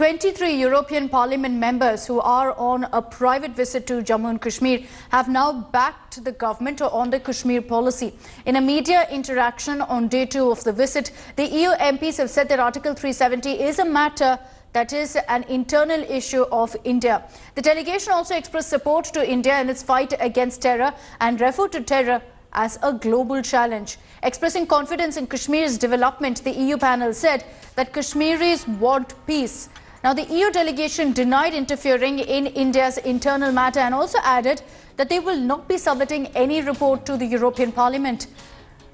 23 European Parliament members who are on a private visit to Jammu and Kashmir have now backed the government on the Kashmir policy. In a media interaction on day 2 of the visit, the EU MPs have said that Article 370 is a matter that is an internal issue of India. The delegation also expressed support to India in its fight against terror and referred to terror as a global challenge. Expressing confidence in Kashmir's development, the EU panel said that Kashmiris want peace. Now, the EU delegation denied interfering in India's internal matter and also added that they will not be submitting any report to the European Parliament.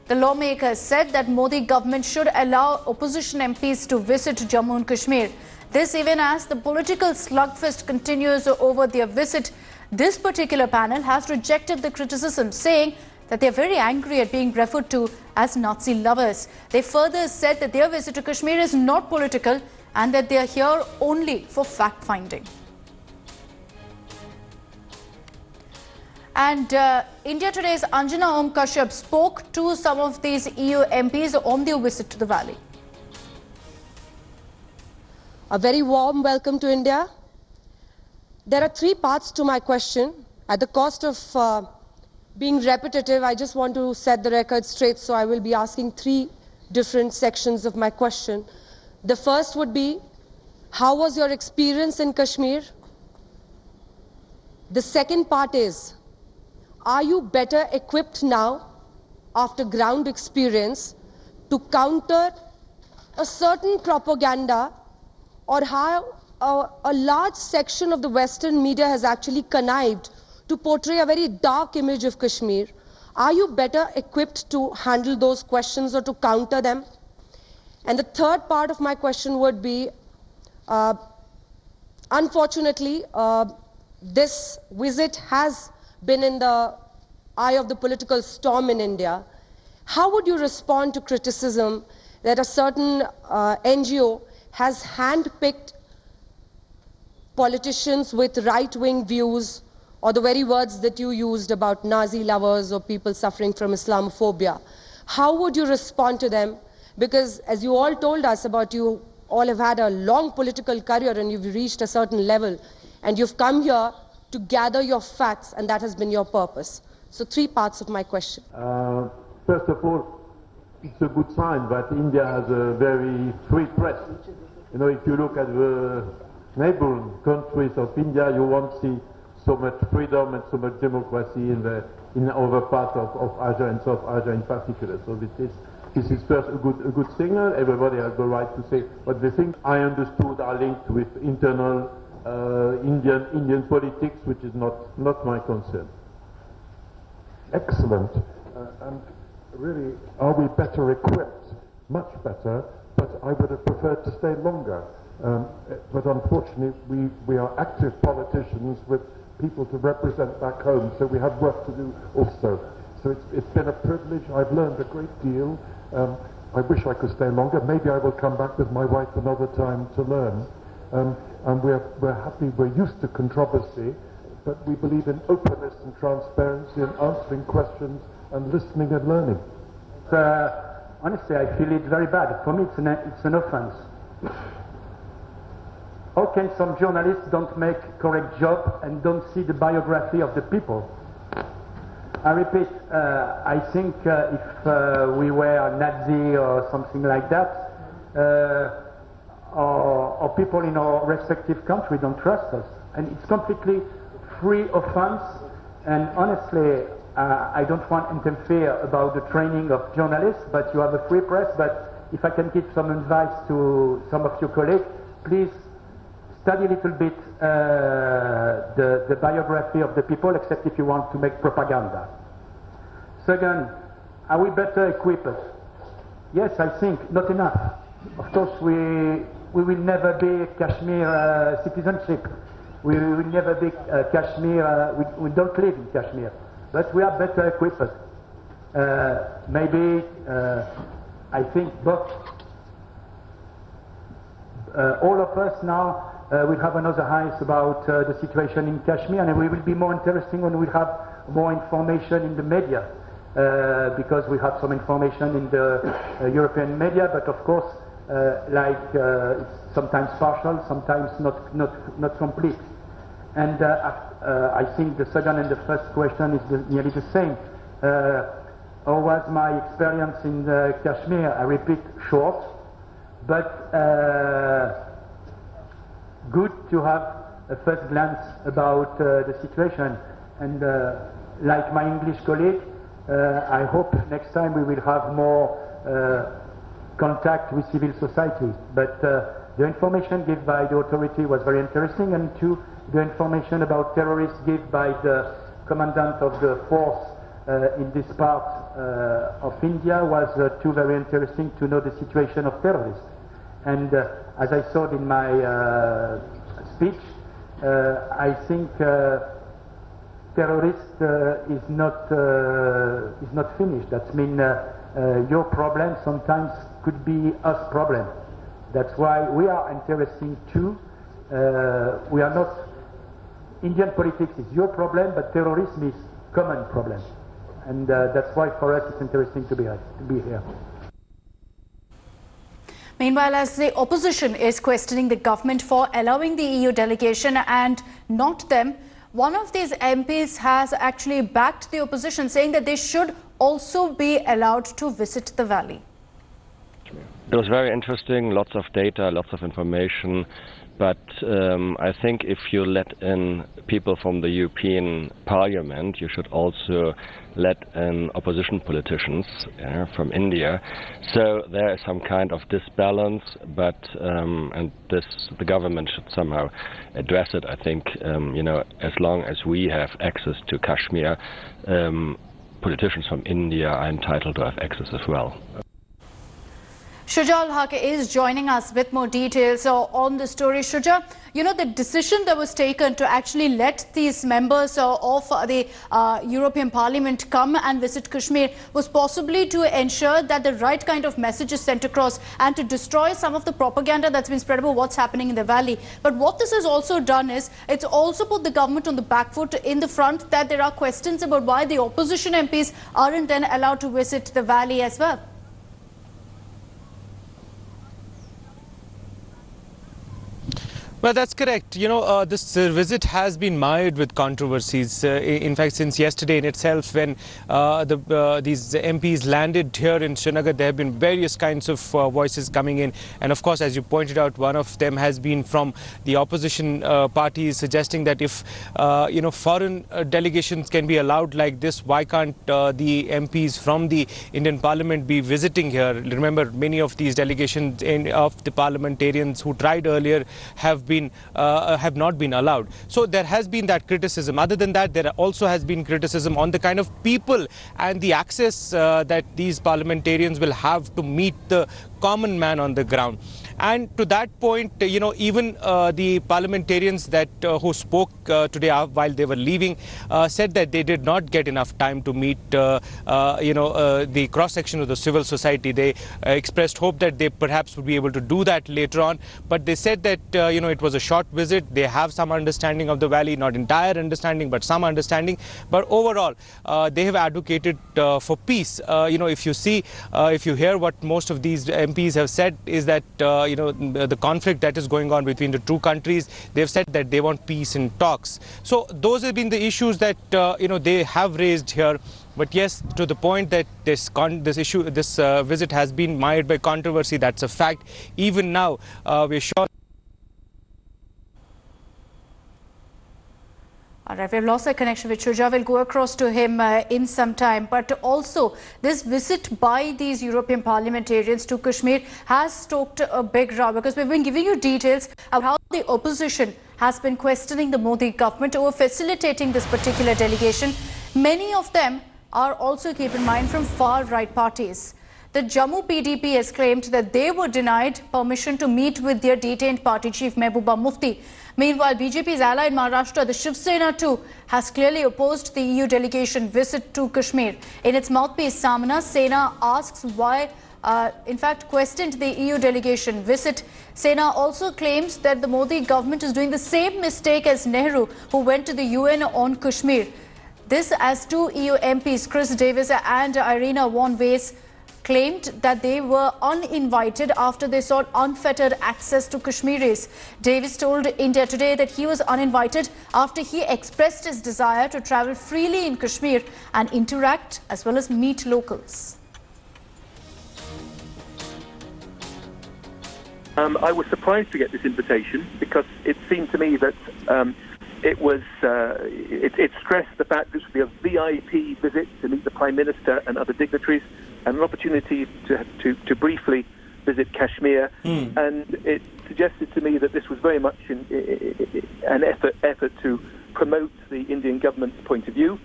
The lawmakers said that Modi government should allow opposition MPs to visit Jammu and Kashmir. This even as the political slugfest continues over their visit. This particular panel has rejected the criticism, saying that they are very angry at being referred to as Nazi lovers. They further said that their visit to Kashmir is not political and that they are here only for fact-finding. And India Today's Anjana Om Kashyap spoke to some of these EU MPs on their visit to the valley. A very warm welcome to India. There are 3 parts to my question. At the cost of being repetitive, I just want to set the record straight, so I will be asking 3 different sections of my question. The first would be, how was your experience in Kashmir? The second part is, are you better equipped now, after ground experience, to counter a certain propaganda or how a large section of the Western media has actually connived to portray a very dark image of Kashmir? Are you better equipped to handle those questions or to counter them? And the third part of my question would be, unfortunately, this visit has been in the eye of the political storm in India. How would you respond to criticism that a certain NGO has handpicked politicians with right-wing views, or the very words that you used about Nazi lovers or people suffering from Islamophobia? How would you respond to them? Because as you all told us about, you all have had a long political career and you've reached a certain level and you've come here to gather your facts, and that has been your purpose. So 3 parts of my question. First of all, it's a good sign that India has a very free press. You know, if you look at the neighboring countries of India, you won't see so much freedom and so much democracy in other parts of Asia and South Asia in particular. So this is first a good signal. Everybody has the right to say what they think. I understood are linked with internal Indian politics, which is not my concern. Excellent. And really, are we better equipped? Much better, but I would have preferred to stay longer. But unfortunately, we are active politicians with people to represent back home, so we have work to do also. So it's been a privilege. I've learned a great deal. I wish I could stay longer. Maybe I will come back with my wife another time to learn. And we're happy. We're used to controversy, but we believe in openness and transparency and answering questions and listening and learning. Honestly, I feel it very bad. For me, it's an offense. How can some journalists don't make correct job and don't see the biography of the people? I repeat, I think if we were Nazi or something like that, or people in our respective country don't trust us. And it's completely free offense, and honestly, I don't want to interfere about the training of journalists, but you have a free press. But if I can give some advice to some of your colleagues, please study a little bit the biography of the people, except if you want to make propaganda. Second, are we better equipped? Yes, I think not enough. Of course, we will never be Kashmir citizenship. We will never be Kashmir. We don't live in Kashmir, but we are better equipped. Maybe I think both. All of us now will have another eyes about the situation in Kashmir, and it will be more interesting when we have more information in the media, because we have some information in the European media, but of course it's sometimes partial, sometimes not complete. And I think the second and the first question is nearly the same. How was my experience in Kashmir? I repeat, short, but good to have a first glance about the situation. And like my English colleague, I hope next time we will have more contact with civil society. But the information given by the authority was very interesting, and too, the information about terrorists given by the commandant of the force in this part of India was too very interesting to know the situation of terrorists. And as I said in my speech, I think terrorist is not finished. That means your problem sometimes could be us problem. That's why we are interesting too. We are not, Indian politics is your problem, but terrorism is common problem. And that's why for us it's interesting to be here. Meanwhile, as the opposition is questioning the government for allowing the EU delegation and not them, one of these MPs has actually backed the opposition, saying that they should also be allowed to visit the valley. It was very interesting, lots of data, lots of information, but I think if you let in people from the European Parliament, you should also let in opposition politicians from India. So there is some kind of disbalance, but and the government should somehow address it. I think as long as we have access to Kashmir, politicians from India are entitled to have access as well. Shuja Al-Haq is joining us with more details on the story. Shuja, the decision that was taken to actually let these members of the European Parliament come and visit Kashmir was possibly to ensure that the right kind of message is sent across and to destroy some of the propaganda that's been spread about what's happening in the valley. But what this has also done is it's also put the government on the back foot in the front, that there are questions about why the opposition MPs aren't then allowed to visit the valley as well. Well, that's correct. This visit has been mired with controversies. In fact, since yesterday in itself, when these MPs landed here in Srinagar, there have been various kinds of voices coming in. And of course, as you pointed out, one of them has been from the opposition parties, suggesting that if, foreign delegations can be allowed like this, why can't the MPs from the Indian Parliament be visiting here? Remember, many of these delegations of the parliamentarians who tried earlier have not been allowed. So there has been that criticism. Other than that, there also has been criticism on the kind of people and the access that these parliamentarians will have to meet the common man on the ground. And to that point, even the parliamentarians that who spoke today while they were leaving said that they did not get enough time to meet the cross-section of the civil society. They expressed hope that they perhaps would be able to do that later on, but they said that it was a short visit. They have some understanding of the valley, not entire understanding, but some understanding. But overall, they have advocated for peace. If you hear what most of these MPs have said, is that the conflict that is going on between the two countries, they've said that they want peace in talks. So those have been the issues that they have raised here. But yes, to the point that this visit has been mired by controversy, that's a fact. Even now, we're sure. All right, we've lost our connection with Shuja. We'll go across to him in some time. But also, this visit by these European parliamentarians to Kashmir has stoked a big row, because we've been giving you details of how the opposition has been questioning the Modi government over facilitating this particular delegation. Many of them are also, keep in mind, from far-right parties. The Jammu PDP has claimed that they were denied permission to meet with their detained party chief Mehbooba Mufti. Meanwhile, BJP's ally in Maharashtra, the Shiv Sena too, has clearly opposed the EU delegation visit to Kashmir. In its mouthpiece, Samana, Sena asks why, questioned the EU delegation visit. Sena also claims that the Modi government is doing the same mistake as Nehru, who went to the UN on Kashmir. This as two EU MPs, Chris Davis and Irina von Weiss, claimed that they were uninvited after they sought unfettered access to Kashmiris. Davis told India Today that he was uninvited after he expressed his desire to travel freely in Kashmir and interact as well as meet locals. I was surprised to get this invitation because it seemed to me that it stressed the fact this would be a VIP visit to meet the Prime Minister and other dignitaries, and an opportunity to briefly visit Kashmir. And it suggested to me that this was very much an effort to promote the Indian government's point of view.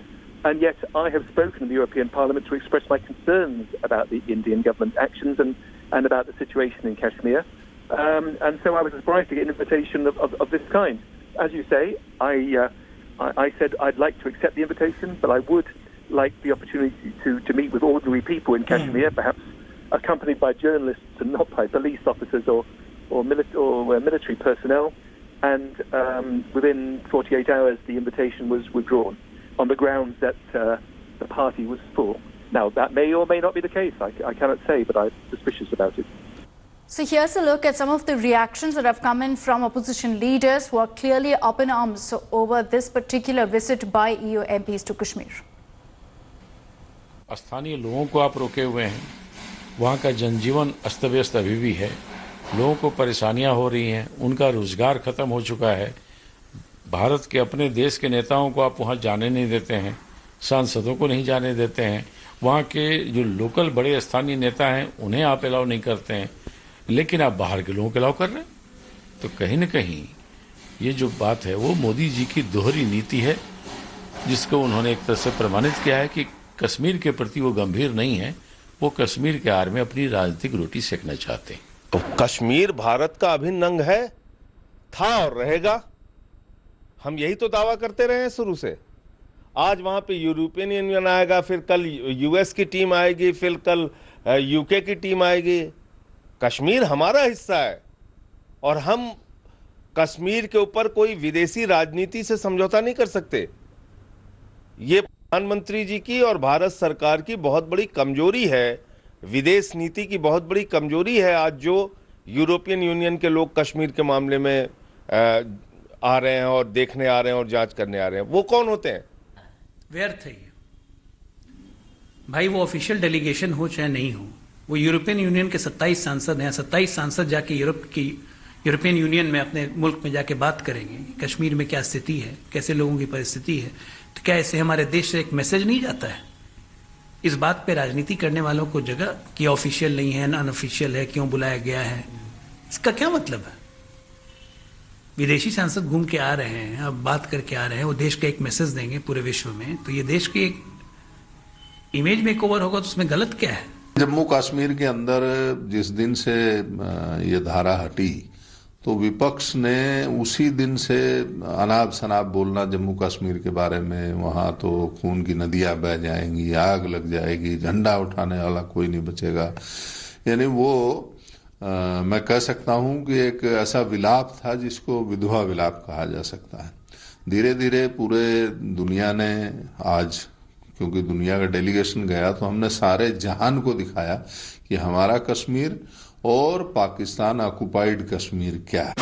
And yet I have spoken in the European Parliament to express my concerns about the Indian government actions and about the situation in Kashmir. And so I was surprised to get an invitation of this kind. As you say, I said I'd like to accept the invitation, but I would like the opportunity to meet with ordinary people in Kashmir, perhaps accompanied by journalists and not by police officers or military personnel. And within 48 hours, the invitation was withdrawn on the grounds that the party was full. Now, that may or may not be the case. I cannot say, but I'm suspicious about it. So here's a look at some of the reactions that have come in from opposition leaders who are clearly up in arms over this particular visit by EU MPs to Kashmir. स्थानीय लोगों को आप रोके हुए हैं, वहाँ का जनजीवन अस्त व्यस्त अभी भी है, लोगों को परेशानियाँ हो रही हैं, उनका रोजगार खत्म हो चुका है, भारत के अपने देश के नेताओं को आप वहाँ जाने नहीं देते हैं, सांसदों को नहीं जाने देते हैं, वहाँ के जो लोकल बड़े स्थानीय नेता हैं उन्हें आप अलाउ नहीं करते हैं, लेकिन आप बाहर के लोगों को अलाउ कर रहे हैं। तो कहीं न कहीं ये जो बात है वो मोदी जी की दोहरी नीति है, जिसको उन्होंने एक तरह से प्रमाणित किया है कि कश्मीर के प्रति वो गंभीर नहीं है, वो कश्मीर के आड़ में अपनी राजनीतिक रोटी सेकना चाहते हैं। तो कश्मीर भारत का अभिन्न अंग है, था और रहेगा। हम यही तो दावा करते रहे हैं शुरू से। आज वहां पे यूरोपियन यूनियन आएगा, फिर कल यूएस की टीम आएगी, फिर कल यूके की टीम आएगी। कश्मीर हमारा हिस्सा है और हम कश्मीर के ऊपर कोई विदेशी राजनीति से समझौता नहीं कर सकते। ये प्रधानमंत्री जी की और भारत सरकार की बहुत बड़ी कमजोरी है, विदेश नीति की बहुत बड़ी कमजोरी है। आज जो यूरोपियन यूनियन के लोग कश्मीर के मामले में आ रहे हैं और देखने आ रहे हैं और जांच करने आ रहे हैं, वो कौन होते हैं? व्यर्थ है ये भाई। वो ऑफिशियल डेलीगेशन हो चाहे नहीं हो, वो यूरोपियन यूनियन के 27 सांसद हैं। 27 सांसद जाके यूरोपियन यूनियन में अपने मुल्क में जाके बात करेंगे कश्मीर में क्या स्थिति है, कैसे लोगों की परिस्थिति है। तो क्या इससे हमारे देश से एक मैसेज नहीं जाता है? इस बात पे राजनीति करने वालों को जगह कि ऑफिशियल नहीं है, अनऑफिशियल है, क्यों बुलाया गया है, इसका क्या मतलब है? विदेशी सांसद घूम के आ रहे हैं, अब बात करके आ रहे हैं, वो देश का एक मैसेज देंगे पूरे विश्व में, तो ये देश की एक इमेज मेकओवर होगा, तो उसमें गलत क्या है? जम्मू कश्मीर के अंदर जिस दिन से ये धारा हटी तो विपक्ष ने उसी दिन से अनाप शनाप बोलना जम्मू कश्मीर के बारे में, वहां तो खून की नदियां बह जाएंगी, आग लग जाएगी, झंडा उठाने वाला कोई नहीं बचेगा। यानी वो मैं कह सकता हूं कि एक ऐसा विलाप था जिसको विधवा विलाप कहा जा सकता है। धीरे धीरे पूरे दुनिया ने आज, क्योंकि दुनिया का डेलीगेशन गया, तो हमने सारे जहान को दिखाया कि हमारा कश्मीर और पाकिस्तान ऑक्युपाइड कश्मीर क्या है।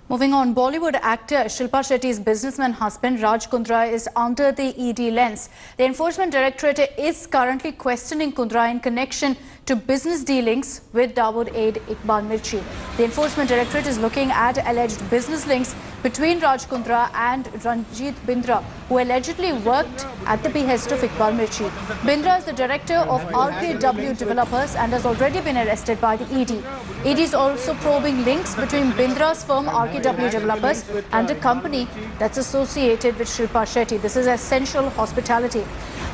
Moving on, Bollywood actor Shilpa Shetty's businessman husband Raj Kundra is under the ED lens. The Enforcement Directorate is currently questioning Kundra in connection to business dealings with Dawood Iqbal Mirchi. The Enforcement Directorate is looking at alleged business links between Raj Kundra and Ranjit Bindra, who allegedly worked at the behest of Iqbal Mirchi. Bindra is the director of RKW Developers and has already been arrested by the ED. ED is also probing links between Bindra's firm RKW Developers and a company that's associated with Shilpa Shetty. This is Essential Hospitality.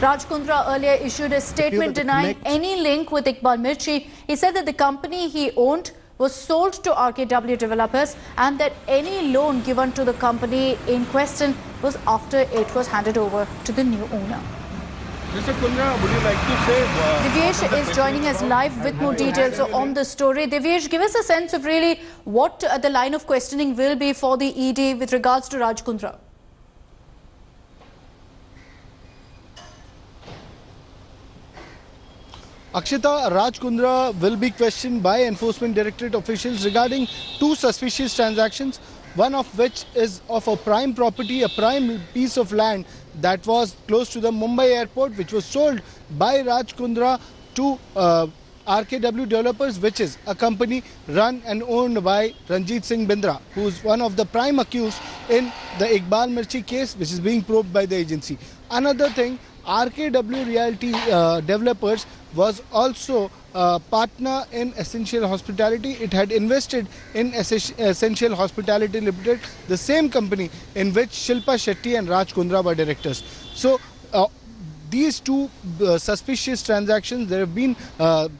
Raj Kundra earlier issued a statement denying any link with Iqbal Mirchi. He said that the company he owned was sold to RKW Developers and that any loan given to the company in question was after it was handed over to the new owner. Mr. Kundra, would you like to say... Divyesh is joining us live with more details on the story. Divyesh, give us a sense of really what the line of questioning will be for the ED with regards to Raj Kundra. Akshita, Raj Kundra will be questioned by Enforcement Directorate officials regarding two suspicious transactions, one of which is of a prime property, a prime piece of land that was close to the Mumbai airport, which was sold by Raj Kundra to RKW Developers, which is a company run and owned by Ranjit Singh Bindra, who is one of the prime accused in the Iqbal Mirchi case, which is being probed by the agency. Another thing, RKW Realty Developers was also a partner in Essential Hospitality. It had invested in Essential Hospitality Limited, the same company in which Shilpa Shetty and Raj Kundra were directors. So these two suspicious transactions, there have been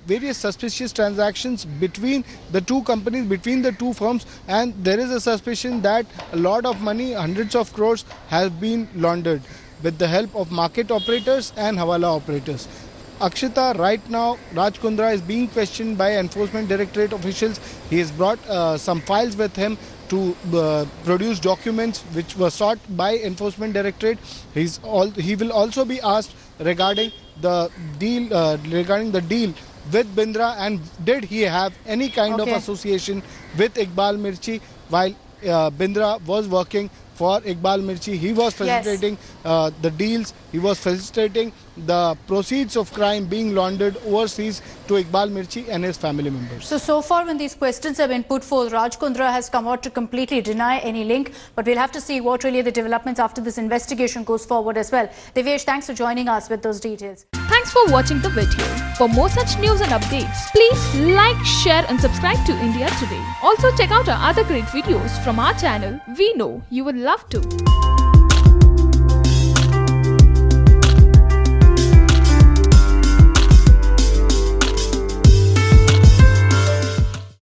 various suspicious transactions between the two companies, between the two firms, and there is a suspicion that a lot of money, hundreds of crores, has been laundered with the help of market operators and Hawala operators. Akshita, right now Raj Kundra is being questioned by Enforcement Directorate officials. He has brought some files with him to produce documents which were sought by Enforcement Directorate. He will also be asked regarding the deal with Bindra, and did he have any kind of association with Iqbal Mirchi while Bindra was working for Iqbal Mirchi. He was facilitating the deals, he was facilitating the proceeds of crime being laundered overseas to Iqbal Mirchi and his family members. So far when these questions have been put forth, Raj Kundra has come out to completely deny any link, but we'll have to see what really the developments after this investigation goes forward as well. Divyesh, thanks for joining us with those details. Thanks for watching the video. For more such news and updates, please like, share and subscribe to India Today. Also check out our other great videos from our channel. We know you will love to.